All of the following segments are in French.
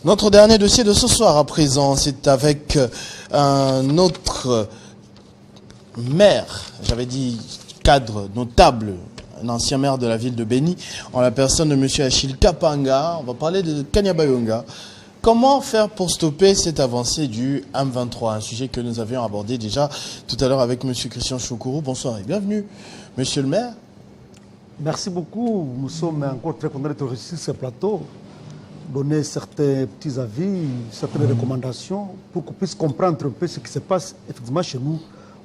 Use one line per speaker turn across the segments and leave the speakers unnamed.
Notre dernier dossier de ce soir à présent, c'est avec un autre maire, j'avais dit cadre notable, un ancien maire de la ville de Béni, en la personne de M. Achille Kapanga. On va parler de Kanyabayonga. Comment faire pour stopper cette avancée du M23, un sujet que nous avions abordé déjà tout à l'heure avec M. Christian Choukourou. Bonsoir et bienvenue, Monsieur le maire.
Merci beaucoup. Nous sommes encore très contents d'être ici sur ce plateau, donner certains petits avis, certaines recommandations pour qu'on puisse comprendre un peu ce qui se passe effectivement chez nous,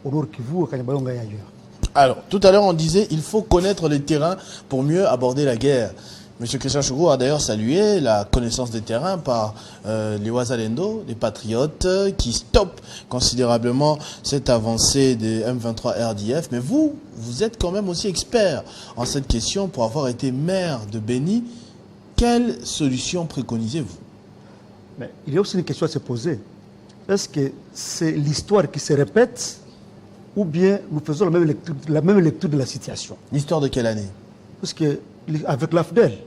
au Nord Kivu, à Kanyabayonga et ailleurs. Alors,
tout à l'heure, on disait qu'il faut connaître les terrains pour mieux aborder la guerre. M. Christian Choukourou a d'ailleurs salué la connaissance des terrains par les Ouazalendo, les patriotes, qui stoppent considérablement cette avancée des M23 RDF. Mais vous êtes quand même aussi expert en cette question pour avoir été maire de Béni. Quelle solution préconisez-vous?
Mais il y a aussi une question à se poser. Est-ce que c'est l'histoire qui se répète ou bien nous faisons la même lecture de la situation?
L'histoire de quelle année?
Parce qu'avec l'AFDEL,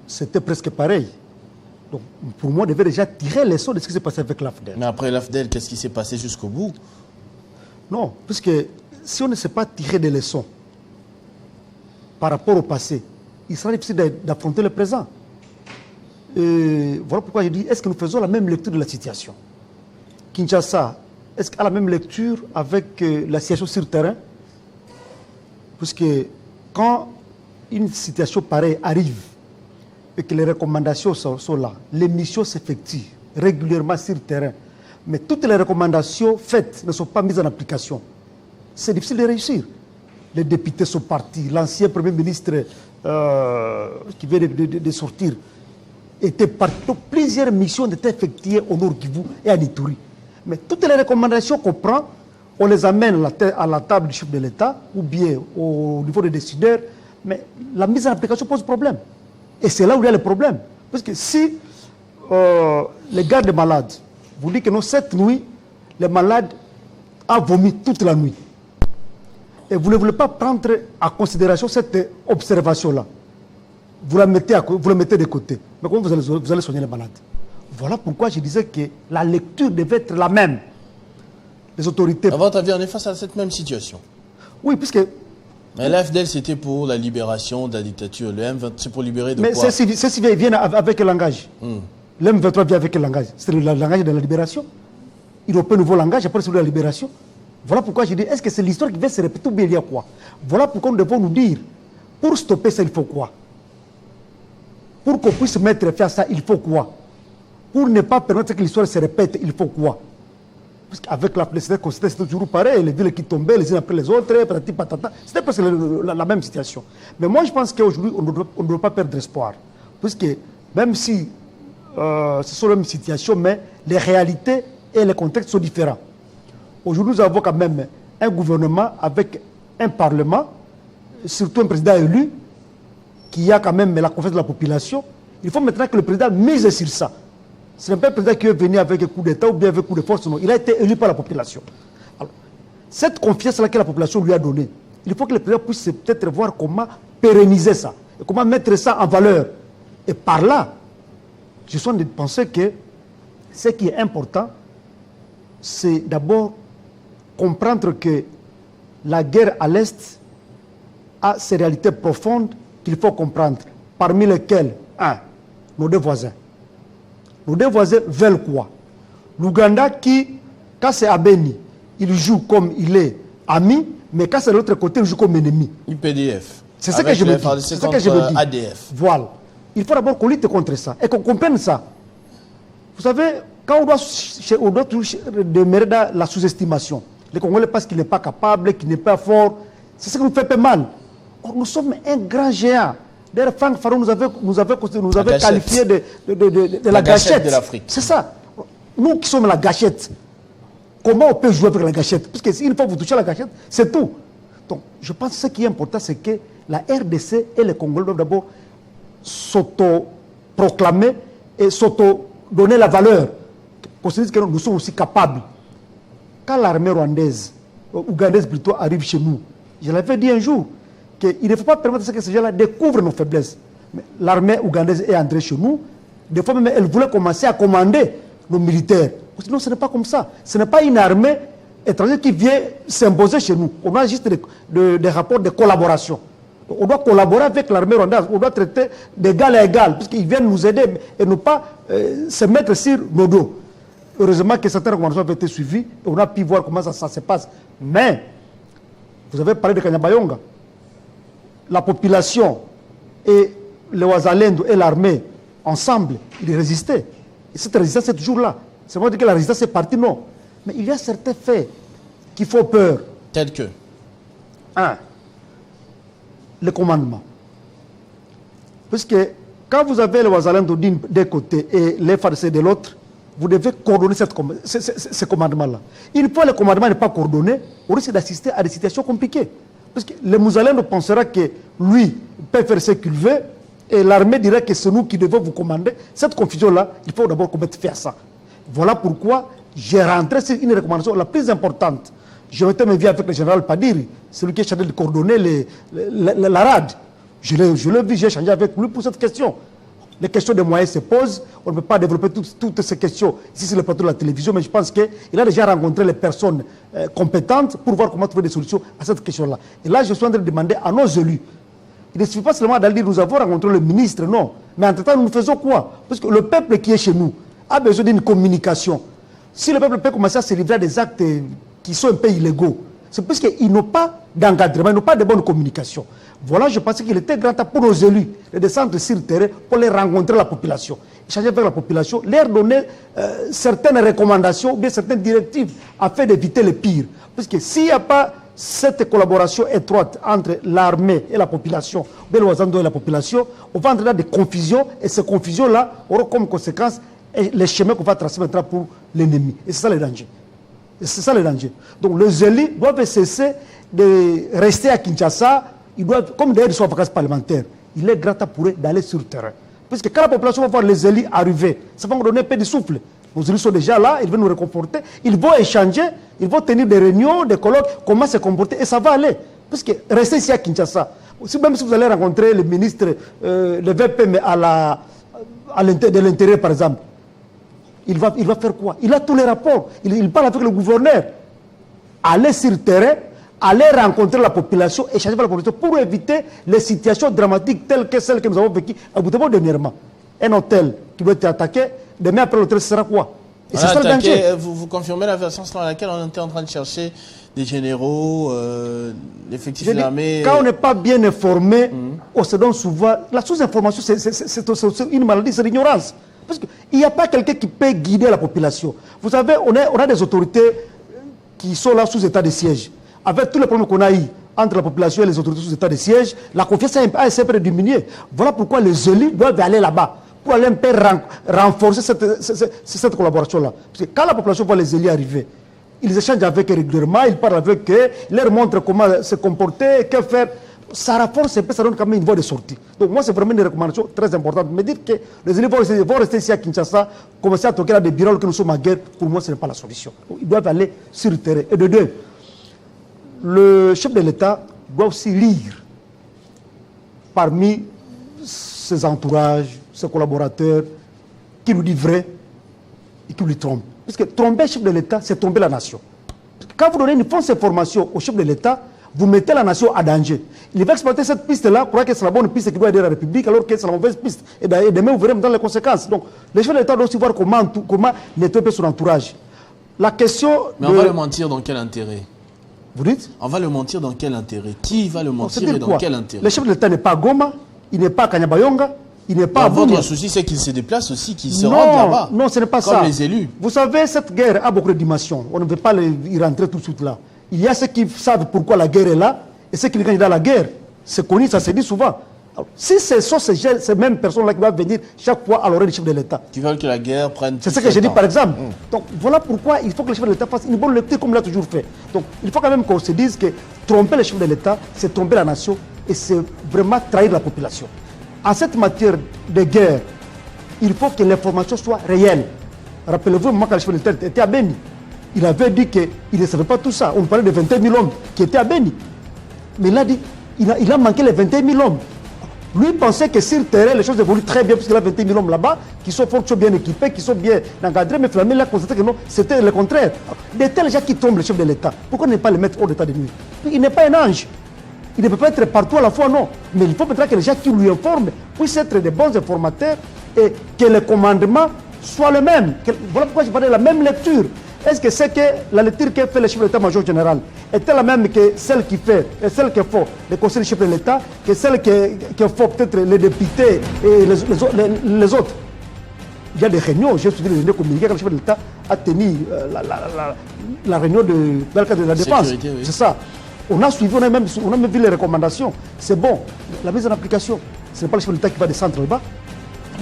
c'était presque pareil. Donc, pour moi, on devait déjà tirer les leçons de ce qui s'est passé avec l'AFDEL.
Mais après l'AFDEL, qu'est-ce qui s'est passé jusqu'au bout?
Non, puisque si on ne sait pas tirer des leçons par rapport au passé, il sera difficile d'affronter le présent. Et voilà pourquoi je dis, est-ce que nous faisons la même lecture de la situation? Kinshasa, est-ce qu'elle a la même lecture avec la situation sur le terrain? Puisque quand une situation pareille arrive et que les recommandations sont là, les missions s'effectuent régulièrement sur le terrain, mais toutes les recommandations faites ne sont pas mises en application, c'est difficile de réussir. Les députés sont partis, l'ancien Premier ministre qui vient de sortir était parti. Donc plusieurs missions étaient effectuées au Nord Kivu et à Ituri. Mais toutes les recommandations qu'on prend, on les amène à la table du chef de l'État ou bien au niveau des décideurs, mais la mise en application pose problème. Et c'est là où il y a le problème. Parce que si les gardes malades vous disent que non, cette nuit, les malades ont vomi toute la nuit, et vous ne voulez pas prendre en considération cette observation-là, vous la mettez de côté. Mais comment vous allez soigner les malades? Voilà pourquoi je disais que la lecture devait être la même. Les autorités...
À votre avis, on est face à cette même situation?
Oui, puisque...
Mais l'AFDEL, c'était pour la libération de la dictature. Le M23, c'est pour libérer de quoi?
Mais ceci vient avec le langage. Le M23 vient avec le langage. C'est le langage de la libération. Il n'a pas un nouveau langage, après celui de la libération. Voilà pourquoi je dis, est-ce que c'est l'histoire qui va se répéter ou bien il y a quoi? Voilà pourquoi nous devons nous dire, pour stopper ça, il faut quoi? Pour qu'on puisse mettre fin à ça, il faut quoi? Pour ne pas permettre que l'histoire se répète, il faut quoi? Parce qu'avavec la précédente c'était toujours pareil, les villes qui tombaient les unes après les autres, c'était presque la même situation. Mais moi je pense qu'aujourd'hui, on ne doit pas perdre espoir. Puisque même si ce sont les mêmes situations, mais les réalités et les contextes sont différents. Aujourd'hui, nous avons quand même un gouvernement avec un parlement, surtout un président élu, qui a quand même la confiance de la population. Il faut maintenant que le président mise sur ça. Ce n'est pas un président qui est venu avec un coup d'État ou bien avec un coup de force, non. Il a été élu par la population. Alors, cette confiance-là que la population lui a donnée, il faut que le président puisse peut-être voir comment pérenniser ça, et comment mettre ça en valeur. Et par là, je suis en train de penser que ce qui est important, c'est d'abord comprendre que la guerre à l'Est a ses réalités profondes qu'il faut comprendre, parmi lesquelles, nos deux voisins. Nos deux voisins veulent quoi? L'Ouganda qui, quand c'est à Béni, il joue comme il est ami, mais quand c'est de l'autre côté, il joue comme ennemi.
UPDF.
C'est ça que je veux dire.
C'est ça que je veux dire. ADF.
Voilà. Il faut d'abord qu'on lutte contre ça et qu'on comprenne ça. Vous savez, quand on doit demeurer dans la sous-estimation, les Congolais pensent qu'il n'est pas capable, qu'il n'est pas fort, c'est ce qui nous fait peu mal. Or, nous sommes un grand géant. D'ailleurs, Franck Faron nous avait qualifié de la gâchette
de l'Afrique.
C'est ça. Nous qui sommes la gâchette, comment on peut jouer avec la gâchette? Parce qu'une fois que vous touchez la gâchette, c'est tout. Donc, je pense que ce qui est important, c'est que la RDC et les Congolais doivent d'abord s'auto-proclamer et s'auto-donner la valeur. Qu'on se dise que nous sommes aussi capables. Quand l'armée rwandaise, ougandaise plutôt, arrive chez nous, je l'avais dit un jour, qu'il ne faut pas permettre que ces gens-là découvrent nos faiblesses. L'armée ougandaise est entrée chez nous, Des fois même, elle voulait commencer à commander nos militaires. Sinon, ce n'est pas comme ça. Ce n'est pas une armée étrangère qui vient s'imposer chez nous. On a juste des rapports de collaboration. On doit collaborer avec l'armée rwandaise. On doit traiter d'égal à égal, puisqu'ils viennent nous aider et ne pas se mettre sur nos dos. Heureusement que certaines recommandations ont été suivies et on a pu voir comment ça se passe. Mais, vous avez parlé de Kanyabayonga. La population et les Wazalendo et l'armée, ensemble, ils résistaient. Et cette résistance est toujours là. C'est vrai que la résistance est partie, non. Mais il y a certains faits qui font peur.
Tels que
1. Le commandement. Puisque quand vous avez les Wazalendo d'un côté et les FARC de l'autre, vous devez coordonner ce commandement-là. Une fois le commandement n'est pas coordonné, on risque d'assister à des situations compliquées. Parce que le Mouzalendo pensera que lui peut faire ce qu'il veut et l'armée dirait que c'est nous qui devons vous commander. Cette confusion-là, il faut d'abord qu'on mette fin à ça. Voilà pourquoi j'ai rentré sur une recommandation la plus importante. J'ai été me avec le général Padiri, celui qui est chargé de coordonner la RAD. Je l'ai vu, j'ai échangé avec lui pour cette question. Les questions de moyens se posent. On ne peut pas développer toutes ces questions ici sur le plateau de la télévision, mais je pense qu'il a déjà rencontré les personnes compétentes pour voir comment trouver des solutions à cette question-là. Et là, je suis en train de demander à nos élus. Il ne suffit pas seulement d'aller dire nous avons rencontré le ministre, non. Mais entre-temps, nous faisons quoi? Parce que le peuple qui est chez nous a besoin d'une communication. Si le peuple peut commencer à se livrer à des actes qui sont un peu illégaux, c'est parce qu'ils n'ont pas d'encadrement, ils n'ont pas de bonne communication. Voilà, je pensais qu'il était grand temps pour nos élus de descendre sur le terrain pour les rencontrer la population. Échanger avec la population, leur donner certaines recommandations ou bien certaines directives afin d'éviter le pire. Parce que s'il n'y a pas cette collaboration étroite entre l'armée et la population, ou bien le Wazalendo et la population, on va entrer dans des confusions et ces confusions-là auront comme conséquence les chemins qu'on va tracer maintenant pour l'ennemi. Et c'est ça le danger. C'est ça le danger. Donc les élus doivent cesser de rester à Kinshasa. Ils doivent, comme d'ailleurs ils sont en vacances parlementaires, il est grand temps pour eux d'aller sur le terrain. Parce que quand la population va voir les élus arriver, ça va nous donner un peu de souffle. Nos élus sont déjà là, ils vont nous réconforter, ils vont échanger, ils vont tenir des réunions, des colloques, comment se comporter, et ça va aller. Parce que rester ici à Kinshasa, même si vous allez rencontrer le ministre, le VP, mais de l'Intérieur par exemple, il va faire quoi? Il a tous les rapports, il parle avec le gouverneur. Aller sur le terrain, aller rencontrer la population, échanger avec la population pour éviter les situations dramatiques telles que celles que nous avons vécues à Butembo dernièrement. Un hôtel qui doit être attaqué, demain après l'hôtel, ce sera quoi? Et c'est ça le danger.
Vous confirmez la version dans laquelle on était en train de chercher des généraux, l'effectif de l'armée.
Quand on n'est pas bien informé, on se donne souvent. La sous-information, c'est une maladie, c'est l'ignorance. Parce qu'il n'y a pas quelqu'un qui peut guider la population. Vous savez, on a des autorités qui sont là sous état de siège. Avec tous les problèmes qu'on a eu entre la population et les autorités sous état de siège, la confiance a un peu diminué. Voilà pourquoi les élus doivent aller là-bas pour aller un peu renforcer cette collaboration-là. Parce que quand la population voit les élus arriver, ils échangent avec eux régulièrement, ils parlent avec eux, ils leur montrent comment se comporter, que faire. Ça renforce un peu, ça donne quand même une voie de sortie. Donc moi, c'est vraiment une recommandation très importante. Me dire que les élus vont rester ici à Kinshasa, commencer à toquer à des bureaux que nous sommes en guerre, pour moi, ce n'est pas la solution. Donc, ils doivent aller sur le terrain. Et de deux, le chef de l'État doit aussi lire parmi ses entourages, ses collaborateurs, qui nous dit vrai et qui lui trompe. Parce que tromper le chef de l'État, c'est tromper la nation. Quand vous donnez une fausse information au chef de l'État, vous mettez la nation à danger. Il va exploiter cette piste-là, croire que c'est la bonne piste qui doit aider la République, alors que c'est la mauvaise piste. Et demain, vous verrez dans les conséquences. Donc, le chef de l'État doit aussi voir comment nettoyer son entourage. La question.
Mais on va le mentir dans quel intérêt?
Vous dites?
On va le mentir dans quel intérêt? Qui va le mentir et dans quel intérêt?
Le chef de l'État n'est pas à Goma, il n'est pas à Kanyabayonga, il n'est pas à Bunia.
Votre souci, c'est qu'il se déplace aussi, qu'il se rende là-bas.
Non, ce n'est pas ça.
Comme les élus.
Vous savez, cette guerre a beaucoup de dimensions. On ne veut pas y rentrer tout de suite là. Il y a ceux qui savent pourquoi la guerre est là et ceux qui gagnent dans la guerre. C'est connu, ça se dit souvent. Alors, si ce sont ces mêmes personnes-là qui doivent venir chaque fois à l'oreille du chef de l'État.
Qui veulent que la guerre prenne.
C'est ce que j'ai dit par exemple. Donc voilà pourquoi il faut que le chef de l'État fasse une bonne lecture comme il a toujours fait. Donc il faut quand même qu'on se dise que tromper le chef de l'État, c'est tromper la nation et c'est vraiment trahir la population. En cette matière de guerre, il faut que l'information soit réelle. Rappelez-vous, moi quand le chef de l'État était à Beni, il avait dit qu'il ne savait pas tout ça. On parlait de 21 000 hommes qui étaient à Beni. Mais il a dit, il a manqué les 21 000 hommes. Lui pensait que sur le terrain, les choses évoluent très bien, puisqu'il a 21 000 hommes là-bas, qui sont fort, qui sont bien équipés, qui sont bien encadrés, mais finalement, il a constaté que non, c'était le contraire. Des tels gens qui tombent, le chef de l'État, pourquoi ne pas les mettre hors d'état de nuire? Il n'est pas un ange. Il ne peut pas être partout à la fois, non. Mais il faut peut-être que les gens qui lui informent puissent être des bons informateurs et que le commandement soit le même. Voilà pourquoi je parlais de la même lecture. Est-ce que c'est que la lecture que fait le chef de l'État-major général est-elle la même que celle qui fait, et celle que font les conseils du chef de l'État, que celle que font peut-être les députés et les autres? Il y a des réunions, j'ai suivi les réunions communiquées quand le chef de l'État a tenu la réunion dans le cadre de la défense. Oui. C'est ça. On a suivi, on a même vu les recommandations. C'est bon. La mise en application, ce n'est pas le chef de l'État qui va descendre là-bas.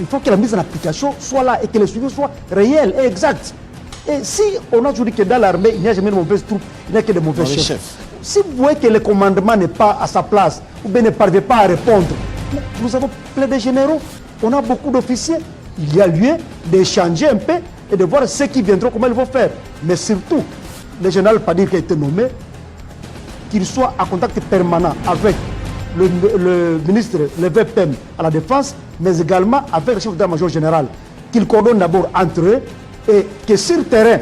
Il faut que la mise en application soit là et que le suivi soit réel et exact. Et si on a toujours dit que dans l'armée, il n'y a jamais de mauvaises troupes, il n'y a que de mauvais chefs. Si vous voyez que le commandement n'est pas à sa place, ou bien ne parvient pas à répondre, nous avons plein de généraux, on a beaucoup d'officiers. Il y a lieu d'échanger un peu et de voir ceux qui viendront, comment ils vont faire. Mais surtout, le général Padir qui a été nommé, qu'il soit en contact permanent avec le ministre, le VPM à la Défense, mais également avec le chef d'état-major général, qu'il coordonne d'abord entre eux et que sur le terrain,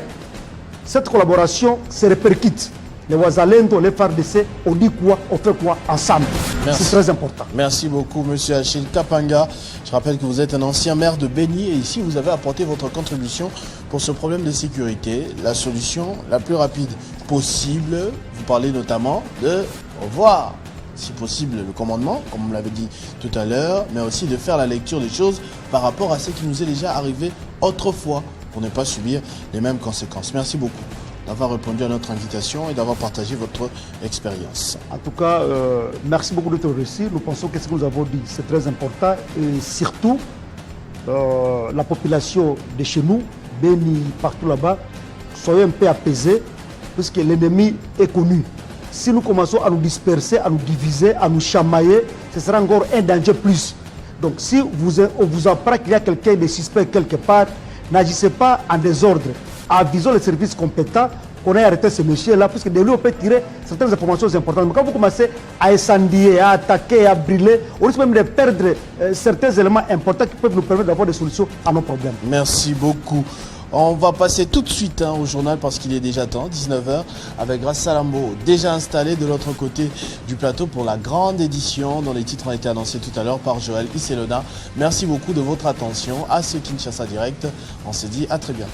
cette collaboration se répercute. Les Ouazalendo, les FARDC, on dit quoi, on fait quoi ensemble. C'est très important.
Merci beaucoup, M. Achille Kapanga. Je rappelle que vous êtes un ancien maire de Béni et ici vous avez apporté votre contribution pour ce problème de sécurité. La solution la plus rapide possible, vous parlez notamment de revoir, si possible, le commandement, comme on l'avait dit tout à l'heure, mais aussi de faire la lecture des choses par rapport à ce qui nous est déjà arrivé autrefois, pour ne pas subir les mêmes conséquences. Merci beaucoup d'avoir répondu à notre invitation et d'avoir partagé votre expérience.
En tout cas, merci beaucoup de votre récit. Nous pensons que ce que nous avons dit, c'est très important. Et surtout, la population de chez nous, Béni, partout là-bas, soyez un peu apaisés, puisque l'ennemi est connu. Si nous commençons à nous disperser, à nous diviser, à nous chamailler, ce sera encore un danger plus. Donc si on vous apprend qu'il y a quelqu'un de suspect quelque part, n'agissez pas en désordre. Avisons les services compétents qu'on ait arrêté ce monsieur-là, parce que de lui, on peut tirer certaines informations importantes. Mais quand vous commencez à incendier, à attaquer, à brûler, on risque même de perdre certains éléments importants qui peuvent nous permettre d'avoir des solutions à nos problèmes.
Merci beaucoup. On va passer tout de suite au journal parce qu'il est déjà temps, 19h, avec Grace Salambo, déjà installé de l'autre côté du plateau pour la grande édition dont les titres ont été annoncés tout à l'heure par Joël Iselona. Merci beaucoup de votre attention à ce Kinshasa Direct. On se dit à très bientôt.